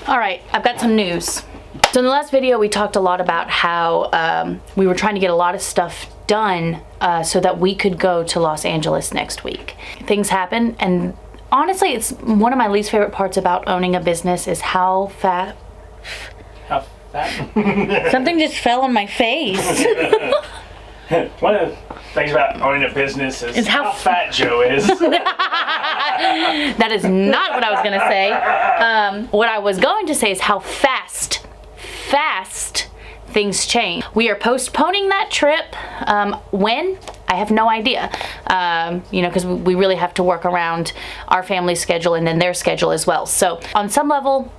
All right, I've got some news. So in the last video, we talked a lot about how we were trying to get a lot of stuff done so that we could go to Los Angeles next week. Things happen, and honestly, it's one of my least favorite parts about owning a business is how fat. How fat? Something just fell on my face. One of the things about owning a business is how fat Joe is. That is not what I was going to say. What I was going to say is how fast things change. We are postponing that trip. When? I have no idea. Because we really have to work around our family's schedule and then their schedule as well. So on some level,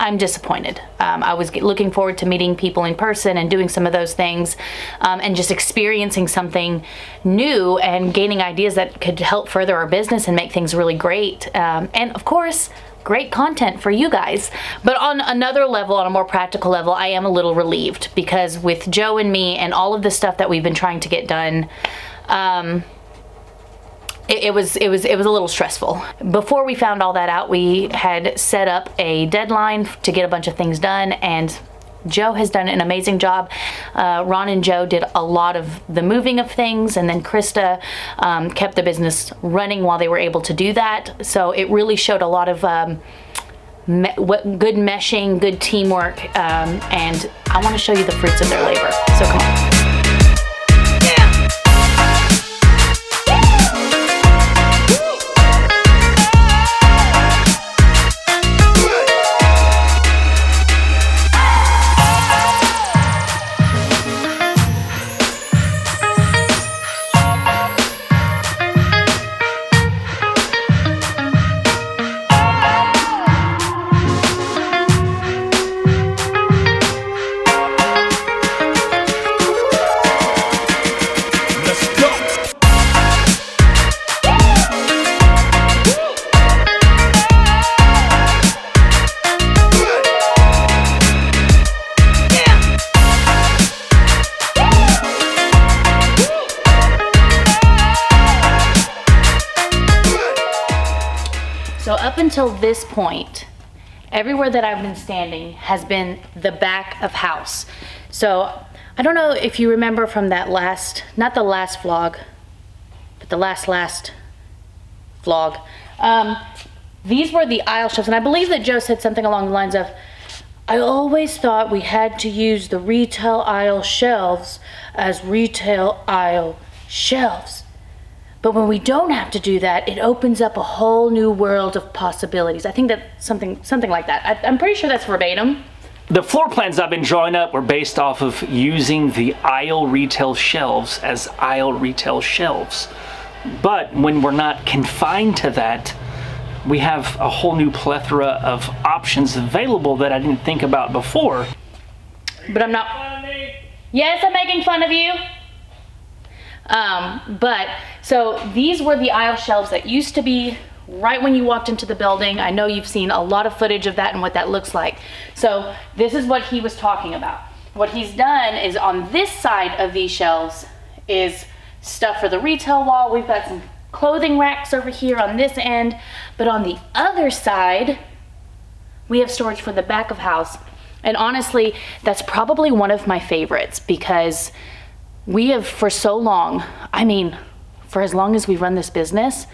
I'm disappointed. I was looking forward to meeting people in person and doing some of those things and just experiencing something new and gaining ideas that could help further our business and make things really great. And of course, great content for you guys. But on another level, on a more practical level, I am a little relieved because with Joe and me and all of the stuff that we've been trying to get done, it was a little stressful. Before we found all that out, we had set up a deadline to get a bunch of things done, and Joe has done an amazing job. Ron and Joe did a lot of the moving of things, and then Krista kept the business running while they were able to do that. So it really showed a lot of good meshing, good teamwork, and I want to show you the fruits of their labor. So come on. So up until this point, everywhere that I've been standing has been the back of house. So I don't know if you remember from that not the last vlog, but the last vlog. These were the aisle shelves, and I believe that Joe said something along the lines of, I always thought we had to use the retail aisle shelves as retail aisle shelves. But when we don't have to do that, it opens up a whole new world of possibilities. I think that something like that. I'm pretty sure that's verbatim. The floor plans I've been drawing up were based off of using the aisle retail shelves as aisle retail shelves. But when we're not confined to that, we have a whole new plethora of options available that I didn't think about before. But I'm not. Yes, I'm making fun of you. But so these were the aisle shelves that used to be right when you walked into the building. I know you've seen a lot of footage of that and what that looks like. So this is what he was talking about. What he's done is on this side of these shelves is stuff for the retail wall. We've got some clothing racks over here on this end, but on the other side, we have storage for the back of house. And honestly, that's probably one of my favorites because we have for so long, for as long as we've run this business,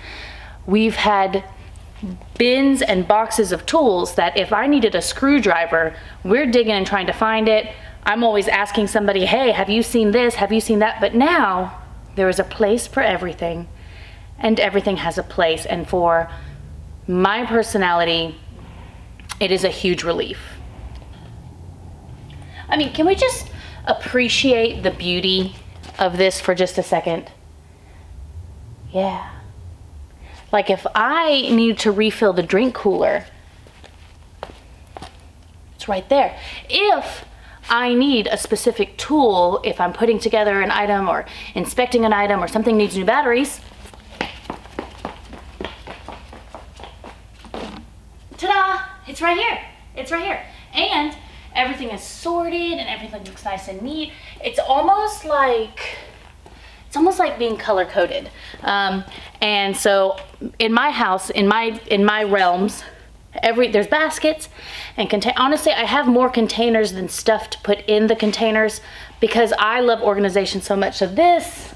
we've had bins and boxes of tools that if I needed a screwdriver, we're digging and trying to find it. I'm always asking somebody, hey, have you seen this? Have you seen that? But now there is a place for everything, and everything has a place. And for my personality, it is a huge relief. Can we just appreciate the beauty of this for just a second? Yeah. Like if I need to refill the drink cooler, it's right there. If I need a specific tool, if I'm putting together an item or inspecting an item or something needs new batteries, ta-da! It's right here. It's right here. And everything is sorted and everything looks nice and neat. It's almost like being color coded. And so in my house, in my realms, There's baskets and honestly, I have more containers than stuff to put in the containers because I love organization so much. So this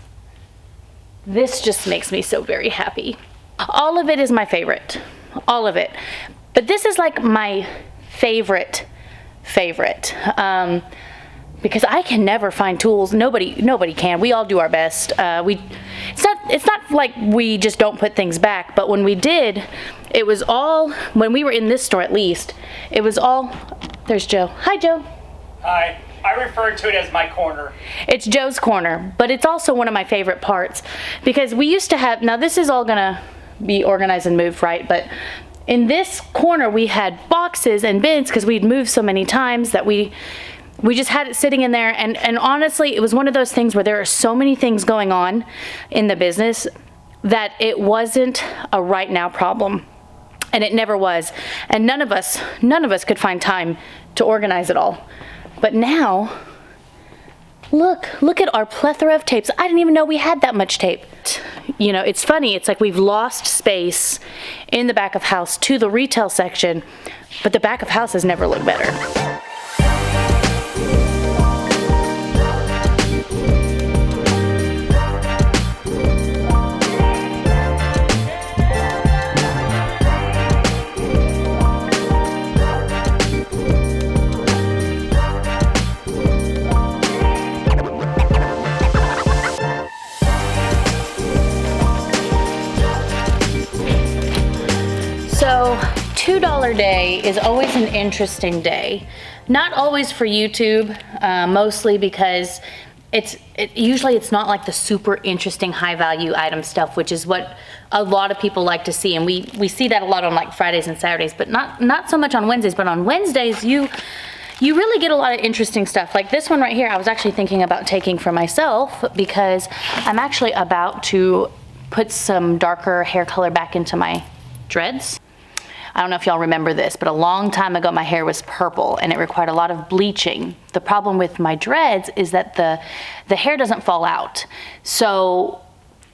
just makes me so very happy. All of it is my favorite, all of it. But this is like my favorite, because I can never find tools. Nobody can. We all do our best. It's not like we just don't put things back, but when we did, it was all, when we were in this store at least, it was all, there's Joe. Hi, Joe. Hi. I refer to it as my corner. It's Joe's corner, but it's also one of my favorite parts because we used to have, now this is all gonna be organized and moved, right? But in this corner, we had boxes and bins because we'd moved so many times that we just had it sitting in there. And honestly, it was one of those things where there are so many things going on in the business that it wasn't a right now problem. And it never was. And none of us could find time to organize it all. But now, look at our plethora of tapes. I didn't even know we had that much tape. You know, it's funny. It's like we've lost space in the back of house to the retail section, but the back of house has never looked better. So $2 day is always an interesting day. Not always for YouTube, mostly because usually it's not like the super interesting high value item stuff, which is what a lot of people like to see. And we see that a lot on like Fridays and Saturdays, but not so much on Wednesdays. But on Wednesdays, you really get a lot of interesting stuff. Like this one right here, I was actually thinking about taking for myself because I'm actually about to put some darker hair color back into my dreads. I don't know if y'all remember this, but a long time ago my hair was purple and it required a lot of bleaching. The problem with my dreads is that the hair doesn't fall out. So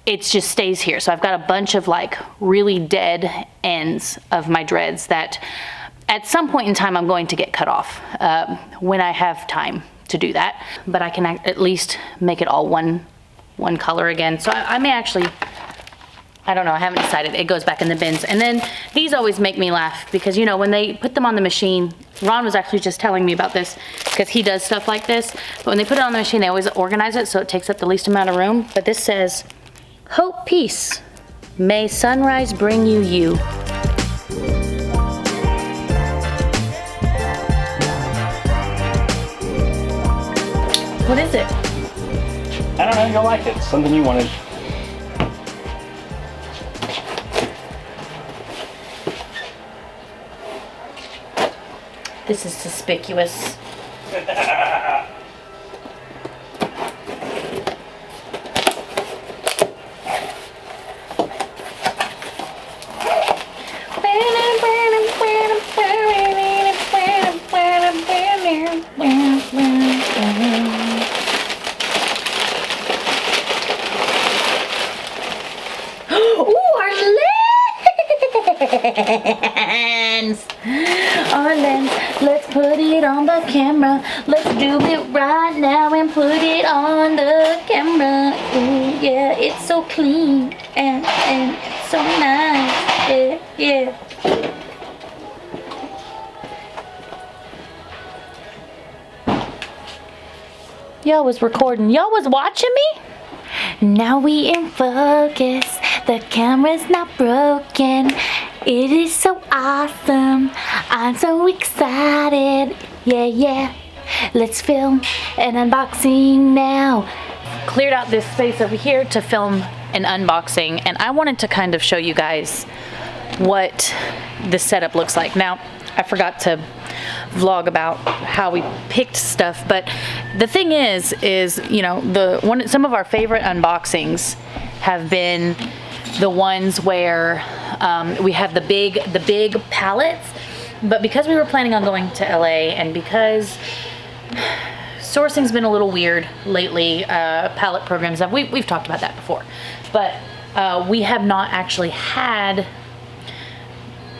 it just stays here. So I've got a bunch of like really dead ends of my dreads that at some point in time I'm going to get cut off when I have time to do that. But I can at least make it all one color again. So I may actually, I don't know, I haven't decided. It goes back in the bins. And then these always make me laugh because, you know, when they put them on the machine, Ron was actually just telling me about this because he does stuff like this. But when they put it on the machine, they always organize it so it takes up the least amount of room. But this says, hope, peace, may sunrise bring you you. What is it? I don't know, you'll like it. Something you wanted. This is suspicious. Our lens, let's put it on the camera. Let's do it right now and put it on the camera. Ooh, yeah, it's so clean and it's so nice. Yeah, yeah. Y'all was recording. Y'all was watching me? Now we in focus. The camera's not broken. It is so awesome. I'm so excited. Yeah, yeah. Let's film an unboxing now. Cleared out this space over here to film an unboxing, and I wanted to kind of show you guys what the setup looks like. Now, I forgot to vlog about how we picked stuff, but the thing is you know, some of our favorite unboxings have been the ones where we have the big pallets, but because we were planning on going to LA and because sourcing's been a little weird lately, pallet programs, we've talked about that before, but we have not actually had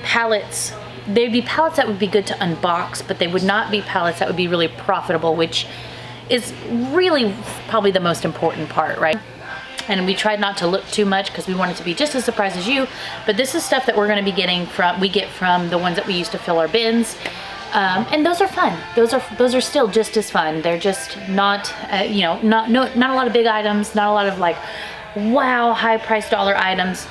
pallets they'd be pallets that would be good to unbox, but they would not be pallets that would be really profitable, which is really probably the most important part, right? And we tried not to look too much because we wanted to be just as surprised as you, but this is stuff that we're going to be getting from, we get from the ones that we use to fill our bins. And those are fun. Those are still just as fun. They're just not, you know, not a lot of big items, not a lot of like, wow, high price dollar items,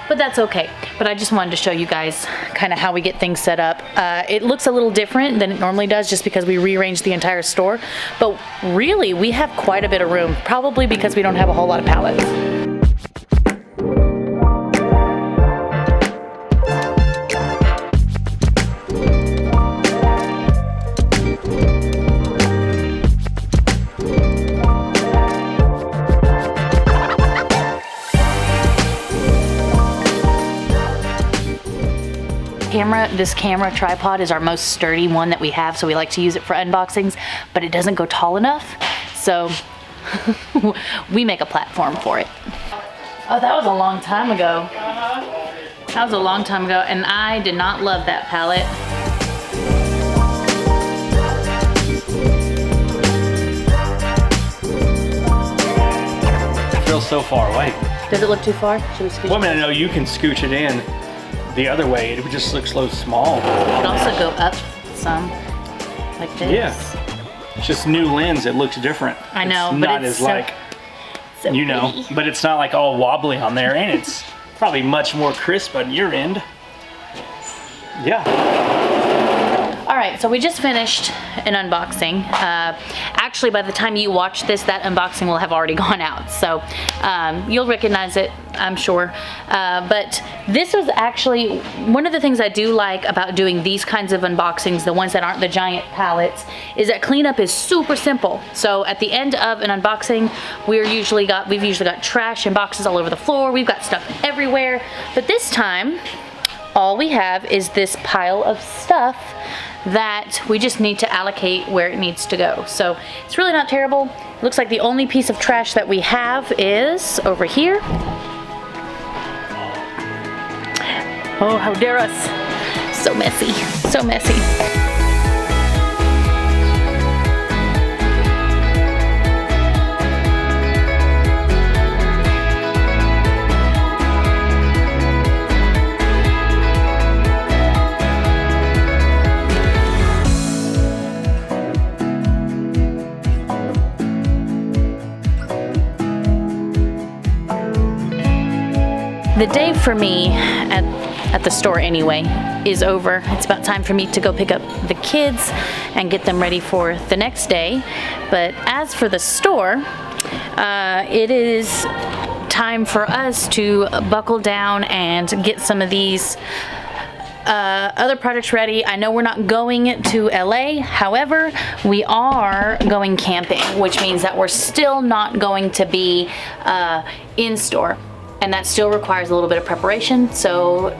but that's okay. But I just wanted to show you guys kind of how we get things set up. It looks a little different than it normally does just because we rearranged the entire store, but really we have quite a bit of room, probably because we don't have a whole lot of pallets. This camera tripod is our most sturdy one that we have, so we like to use it for unboxings, but it doesn't go tall enough, so we make a platform for it. Oh, that was a long time ago. That was a long time ago, and I did not love that palette. It feels so far away. Does it look too far? Should we scooch? Well, I mean, I know you can scooch it in. The other way, it would just look so small. It could also go up some, like this. Yeah. It's just new lens, it looks different. I know, it's but not it's as like, so you know, pretty. but it's not like all wobbly on there, and it's probably much more crisp on your end. Yeah. All right, so we just finished an unboxing. Actually, by the time you watch this, that unboxing will have already gone out. So you'll recognize it, I'm sure. But this was actually one of the things I do like about doing these kinds of unboxings, the ones that aren't the giant pallets, is that cleanup is super simple. So at the end of an unboxing, we've usually got trash and boxes all over the floor. We've got stuff everywhere. But this time, all we have is this pile of stuff that we just need to allocate where it needs to go. So it's really not terrible. It looks like the only piece of trash that we have is over here. Oh, how dare us. So messy, so messy. The day for me at the store anyway is over. It's about time for me to go pick up the kids and get them ready for the next day. But as for the store, it is time for us to buckle down and get some of these other projects ready. I know we're not going to LA, however, we are going camping, which means that we're still not going to be in store. And that still requires a little bit of preparation, so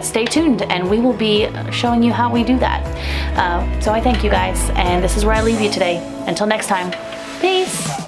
stay tuned and we will be showing you how we do that. So I thank you guys, and this is where I leave you today. Until next time, peace.